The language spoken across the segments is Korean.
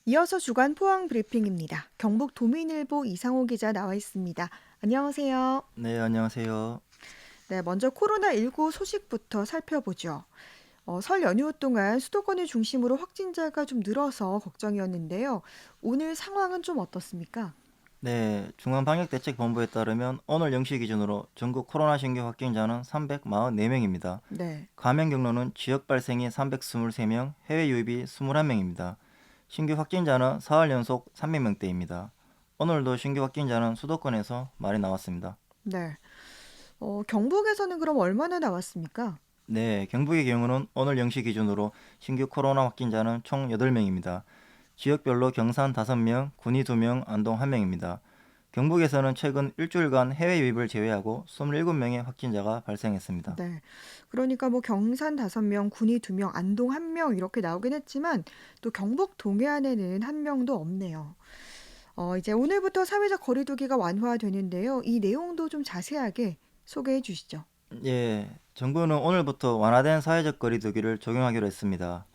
이어서 주간 포항 브리핑입니다. 경북 도민일보 이상호 기자 나와 있습니다. 안녕하세요. 네, 안녕하세요. 네, 먼저 코로나19 소식부터 살펴보죠. 설 연휴 동안 수도권을 중심으로 확진자가 좀 늘어서 걱정이었는데요. 오늘 상황은 좀 어떻습니까? 네, 중앙방역대책본부에 따르면 오늘 0시 기준으로 전국 코로나 신규 확진자는 344명입니다. 네, 감염 경로는 지역 발생이 323명, 해외 유입이 21명입니다. 신규 확진자는 사흘 연속 300명대입니다. 오늘도 신규 확진자는 수도권에서 많이 나왔습니다. 네. 경북에서는 그럼 얼마나 나왔습니까? 네, 경북의 경우는 오늘 0시 기준으로 신규 코로나 확진자는 총 8명입니다. 지역별로 경산 5명, 군위 2명, 안동 1명입니다. 경북에서는 최근 일주일간 해외 유입을 제외하고 27명의 확진자가 발생했습니다. 네. 그러니까 뭐 경산 5명, 군위 2명, 안동 1명 이렇게 나오긴 했지만 또 경북 동해안에는 1명도 없네요. 이제 오늘부터 사회적 거리두기가 완화되는데요. 이 내용도 좀 자세하게 소개해 주시죠. 예, 정부는 오늘부터 완화된 사회적 거리두기를 적용하기로 했습니다.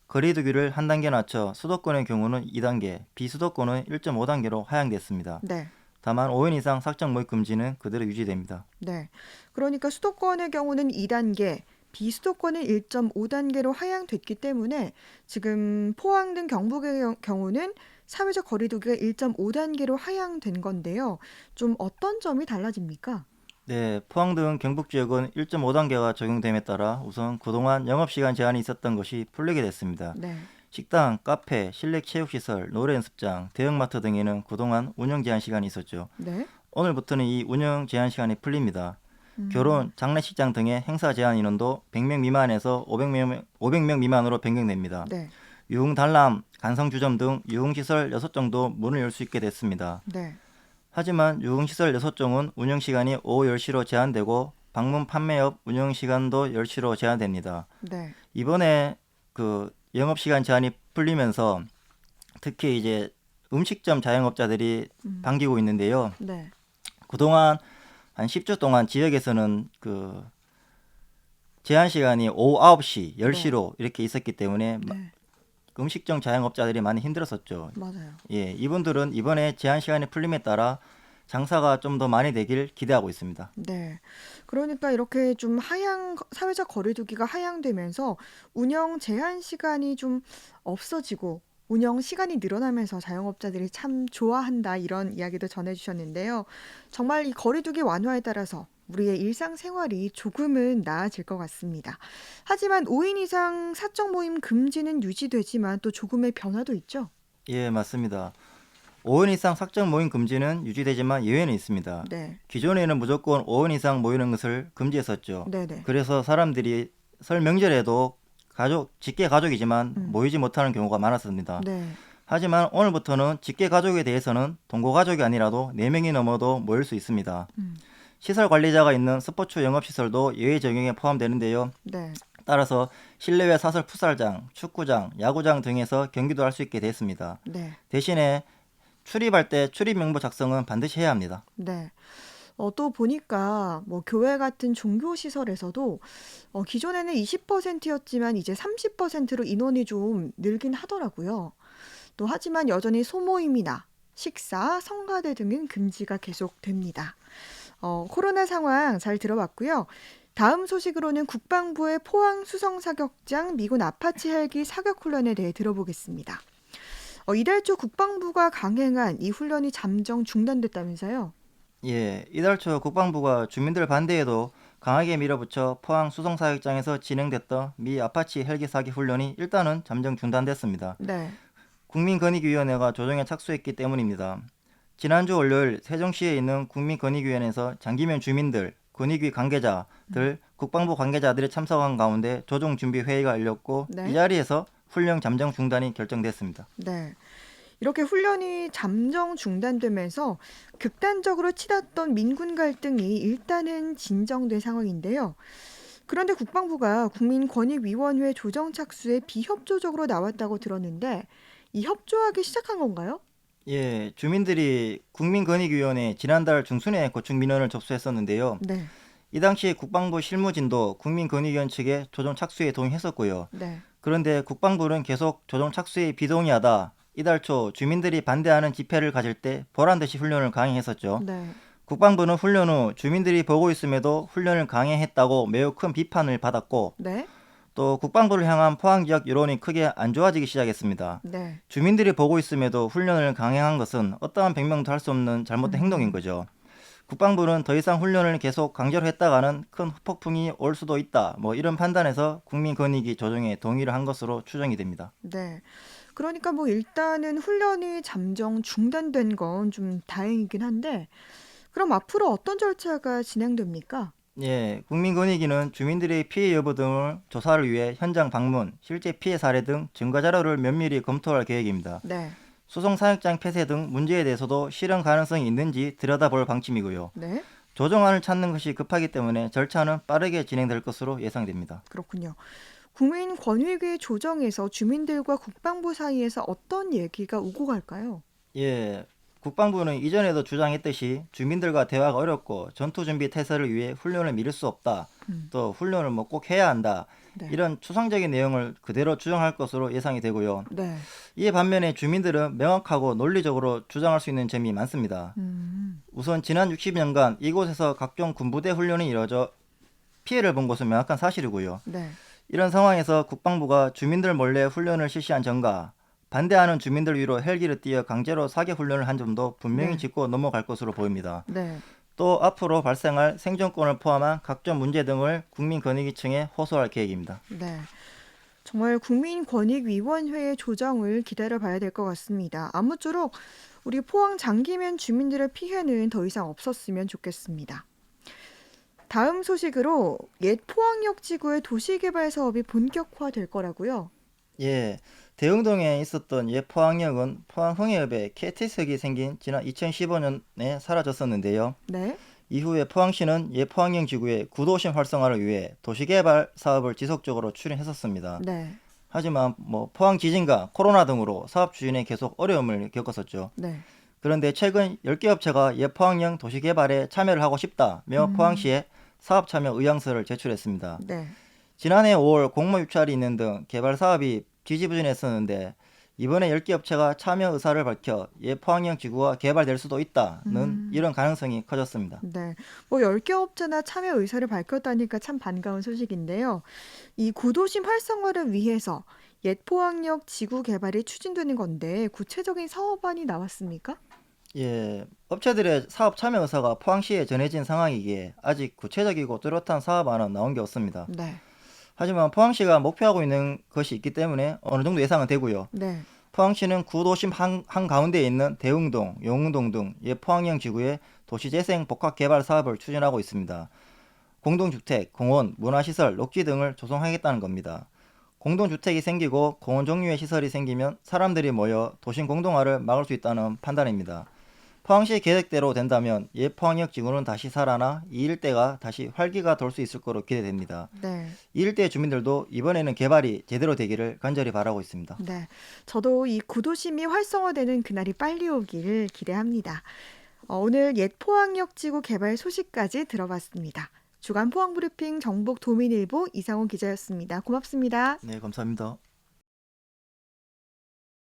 거리두기를 한 단계 낮춰 수도권의 경우는 2단계, 비수도권은 1.5단계로 하향됐습니다. 네. 다만 5인 이상 사적 모임 금지는 그대로 유지됩니다. 네. 그러니까 수도권의 경우는 2단계, 비수도권은 1.5단계로 하향됐기 때문에 지금 포항 등 경북의 경우는 사회적 거리두기가 1.5단계로 하향된 건데요. 좀 어떤 점이 달라집니까? 네, 포항 등 경북 지역은 1.5단계가 적용됨에 따라 우선 그동안 영업시간 제한이 있었던 것이 풀리게 됐습니다. 네. 식당, 카페, 실내 체육시설, 노래 연습장, 대형마트 등에는 그동안 운영 제한 시간이 있었죠. 네. 오늘부터는 이 운영 제한 시간이 풀립니다. 음. 결혼, 장례식장 등의 행사 제한 인원도 100명 미만에서 500명 미만으로 변경됩니다. 네. 유흥 단람, 간성주점 등 유흥시설 6종도 문을 열 수 있게 됐습니다. 네. 하지만 유흥시설 6종은 운영시간이 오후 10시로 제한되고 방문 판매업 운영시간도 10시로 제한됩니다. 네. 이번에 영업시간 제한이 풀리면서 특히 이제 음식점 자영업자들이 음. 반기고 있는데요. 네. 그동안 한 10주 동안 지역에서는 제한 시간이 오후 9시, 네. 10시로 이렇게 있었기 때문에 네. 음식점 자영업자들이 많이 힘들었었죠. 맞아요. 예, 이분들은 이번에 제한 시간이 풀림에 따라 장사가 좀 더 많이 되길 기대하고 있습니다. 네. 그러니까 이렇게 좀 사회적 거리두기가 하향되면서 운영 제한 시간이 좀 없어지고 운영 시간이 늘어나면서 자영업자들이 참 좋아한다 이런 이야기도 전해주셨는데요. 정말 이 거리두기 완화에 따라서 우리의 일상생활이 조금은 나아질 것 같습니다. 하지만 5인 이상 사적 모임 금지는 유지되지만 또 조금의 변화도 있죠. 예, 맞습니다. 5인 이상 사적 모임 금지는 유지되지만 예외는 있습니다. 네. 기존에는 무조건 5인 이상 모이는 것을 금지했었죠. 네네. 그래서 사람들이 설 명절에도 직계 가족이지만 음. 모이지 못하는 경우가 많았습니다. 네. 하지만 오늘부터는 직계 가족에 대해서는 동거 가족이 아니라도 4명이 넘어도 모일 수 있습니다. 음. 시설 관리자가 있는 스포츠 영업시설도 예외 적용에 포함되는데요. 네. 따라서 실내외 사설 풋살장, 축구장, 야구장 등에서 경기도 할 수 있게 됐습니다. 네. 대신에 출입할 때 출입 명부 작성은 반드시 해야 합니다. 네. 또 보니까 뭐 교회 같은 종교 시설에서도 기존에는 20%였지만 이제 30%로 인원이 좀 늘긴 하더라고요. 또 하지만 여전히 소모임이나 식사, 성가대 등은 금지가 계속됩니다. 코로나 상황 잘 들어봤고요. 다음 소식으로는 국방부의 포항 수성 사격장 미군 아파치 헬기 사격 훈련에 대해 들어보겠습니다. 이달 초 국방부가 강행한 이 훈련이 잠정 중단됐다면서요? 예, 이달 초 국방부가 주민들 반대에도 강하게 밀어붙여 포항 수송사격장에서 진행됐던 미 아파치 헬기 사격 훈련이 일단은 잠정 중단됐습니다. 네. 국민권익위원회가 조정에 착수했기 때문입니다. 지난주 월요일 세종시에 있는 국민권익위원회에서 장기면 주민들, 권익위 관계자들, 국방부 관계자들이 참석한 가운데 조정 준비 회의가 열렸고 이 네. 자리에서 훈련 잠정 중단이 결정됐습니다. 네. 이렇게 훈련이 잠정 중단되면서 극단적으로 치닫던 민군 갈등이 일단은 진정된 상황인데요. 그런데 국방부가 국민권익위원회 조정 착수에 비협조적으로 나왔다고 들었는데 이 협조하기 시작한 건가요? 예, 주민들이 국민권익위원회 지난달 중순에 고충 민원을 접수했었는데요. 네. 이 당시 국방부 실무진도 국민권익위원 측에 조정 착수에 동의했었고요. 네. 그런데 국방부는 계속 조정 착수에 비동의하다, 이달 초 주민들이 반대하는 집회를 가질 때 보란듯이 훈련을 강행했었죠. 네. 국방부는 훈련 후 주민들이 보고 있음에도 훈련을 강행했다고 매우 큰 비판을 받았고 네. 또 국방부를 향한 포항 지역 여론이 크게 안 좋아지기 시작했습니다. 네. 주민들이 보고 있음에도 훈련을 강행한 것은 어떠한 변명도 할 수 없는 잘못된 행동인 음. 거죠. 국방부는 더 이상 훈련을 계속 강제로 했다가는 큰 후폭풍이 올 수도 있다. 이런 판단에서 국민권익위 조정에 동의를 한 것으로 추정이 됩니다. 네. 그러니까 뭐 일단은 훈련이 잠정 중단된 건 좀 다행이긴 한데 그럼 앞으로 어떤 절차가 진행됩니까? 예, 국민권익위는 주민들의 피해 여부 등을 조사를 위해 현장 방문, 실제 피해 사례 등 증거 자료를 면밀히 검토할 계획입니다. 네. 수송 사육장 폐쇄 등 문제에 대해서도 실현 가능성이 있는지 들여다볼 방침이고요. 네. 조정안을 찾는 것이 급하기 때문에 절차는 빠르게 진행될 것으로 예상됩니다. 그렇군요. 국민권익위 조정에서 주민들과 국방부 사이에서 어떤 얘기가 오고 갈까요? 예, 국방부는 이전에도 주장했듯이 주민들과 대화가 어렵고 전투준비 태세를 위해 훈련을 미룰 수 없다. 음. 또 훈련을 꼭 해야 한다. 네. 이런 추상적인 내용을 그대로 주장할 것으로 예상이 되고요. 네. 이에 반면에 주민들은 명확하고 논리적으로 주장할 수 있는 점이 많습니다. 우선 지난 60년간 이곳에서 각종 군부대 훈련이 이뤄져 피해를 본 것은 명확한 사실이고요. 네. 이런 상황에서 국방부가 주민들 몰래 훈련을 실시한 점과 반대하는 주민들 위로 헬기를 띄워 강제로 사격 훈련을 한 점도 분명히 네. 짚고 넘어갈 것으로 보입니다. 네. 또 앞으로 발생할 생존권을 포함한 각종 문제 등을 국민권익위청에 호소할 계획입니다. 네. 정말 국민권익위원회의 조정을 기다려 봐야 될 것 같습니다. 아무쪼록 우리 포항 장기면 주민들의 피해는 더 이상 없었으면 좋겠습니다. 다음 소식으로 옛 포항역 지구의 도시개발 사업이 본격화될 거라고요. 예, 대흥동에 있었던 옛 포항역은 포항 흥해읍에 KT석이 생긴 지난 2015년에 사라졌었는데요. 네. 이후에 포항시는 옛 포항역 지구의 구도심 활성화를 위해 도시개발 사업을 지속적으로 추진했었습니다. 네. 하지만 포항 지진과 코로나 등으로 사업 추진에 계속 어려움을 겪었었죠. 네. 그런데 최근 10개 업체가 옛 포항역 도시개발에 참여를 하고 싶다며 포항시에 사업 참여 의향서를 제출했습니다. 네. 지난해 5월 공모 유찰이 있는 등 개발 사업이 지지부진했었는데 이번에 10개 업체가 참여 의사를 밝혀 옛 포항역 지구가 개발될 수도 있다는 이런 가능성이 커졌습니다. 네. 뭐 10개 업체나 참여 의사를 밝혔다니까 참 반가운 소식인데요. 이 구도심 활성화를 위해서 옛 포항역 지구 개발이 추진되는 건데 구체적인 사업안이 나왔습니까? 예, 업체들의 사업 참여 의사가 포항시에 전해진 상황이기에 아직 구체적이고 뚜렷한 사업안은 나온 게 없습니다. 네. 하지만 포항시가 목표하고 있는 것이 있기 때문에 어느 정도 예상은 되고요. 네. 포항시는 구도심 한가운데에 있는 대흥동, 용흥동 등 옛 포항형 지구의 도시재생 복합개발 사업을 추진하고 있습니다. 공동주택, 공원, 문화시설, 녹지 등을 조성하겠다는 겁니다. 공동주택이 생기고 공원 종류의 시설이 생기면 사람들이 모여 도심 공동화를 막을 수 있다는 판단입니다. 포항시 계획대로 된다면 옛 포항역 지구는 다시 살아나 이 일대가 다시 활기가 돌 수 있을 거로 기대됩니다. 네. 이 일대 주민들도 이번에는 개발이 제대로 되기를 간절히 바라고 있습니다. 네. 저도 이 구도심이 활성화되는 그날이 빨리 오기를 기대합니다. 오늘 옛 포항역 지구 개발 소식까지 들어봤습니다. 주간 포항 브리핑 정복 도민일보 이상호 기자였습니다. 고맙습니다. 네, 감사합니다.